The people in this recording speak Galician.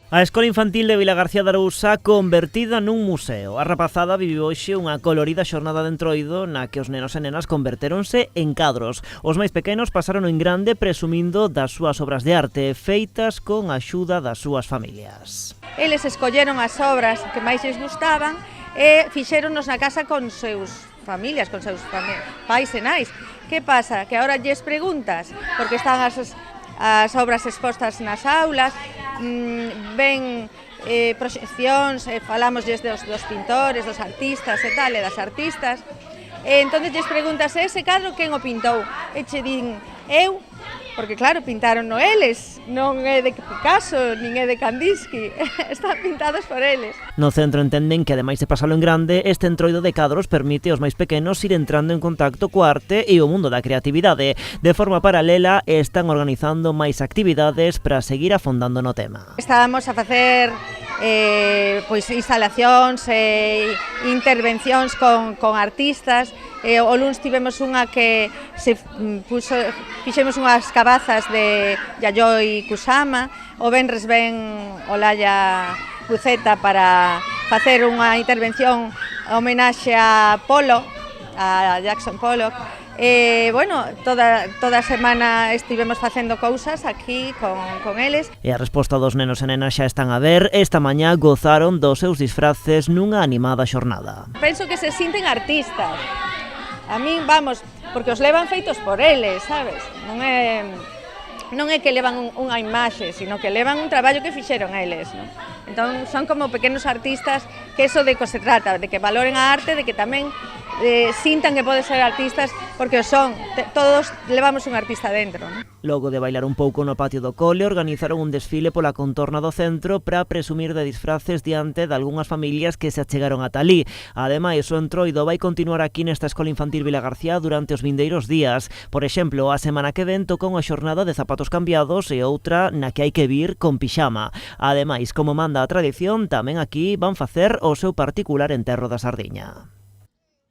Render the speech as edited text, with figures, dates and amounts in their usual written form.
A Escola Infantil de Vilagarcía de Arousa convertida nun museo. A rapazada viviu hoxe unha colorida xornada de entroido na que os nenos e nenas convertéronse en cadros. Os máis pequenos pasaron en grande presumindo das súas obras de arte feitas con a axuda das súas familias. Eles escolleron as obras que máis lles gustaban e fixéronos na casa con seus familias, con seus pais e nais. Que pasa? Que agora lles preguntas, porque están as obras expostas nas aulas, ven proxeccións, falamos dos pintores, dos artistas e tal, e das artistas, e entón lles preguntas ese cadro quen o pintou, e che din eu, porque claro, pintaron eles, non é de Picasso, nin é de Kandinsky, están pintados por eles. No centro entenden que, ademais de pasalo en grande, este entroido de cadros permite aos máis pequenos ir entrando en contacto coa arte e o mundo da creatividade. De forma paralela, están organizando máis actividades para seguir afondando no tema. Estábamos a facer instalacións e intervencións con artistas. O luns tivemos unha que fixemos unhas cabazas de Yayoi Kusama, o venres ven Olaya Buceta para facer unha intervención a homenaxe a Pollock, a Jackson Pollock. Toda a semana estivemos facendo cousas aquí con eles. E a resposta dos nenos e nenas xa están a ver. Esta mañá gozaron dos seus disfraces nunha animada xornada. Penso que se sinten artistas. A min, vamos, porque os levan feitos por eles, sabes? Non é que levan unha imaxe, sino que levan un traballo que fixeron eles, non? Entón, son como pequenos artistas, que eso de que se trata, de que valoren a arte, de que tamén sintan que poden ser artistas, porque o son, todos levamos un artista dentro, non? Logo de bailar un pouco no patio do cole, organizaron un desfile pola contorna do centro para presumir de disfraces diante de algunhas familias que se achegaron ata alí. Ademais, o entroido vai continuar aquí nesta Escola Infantil Vilagarcía durante os vindeiros días. Por exemplo, a semana que ven toca unha xornada de zapatos cambiados e outra na que hai que vir con pixama. Ademais, como manda a tradición, tamén aquí van facer o seu particular enterro da sardiña.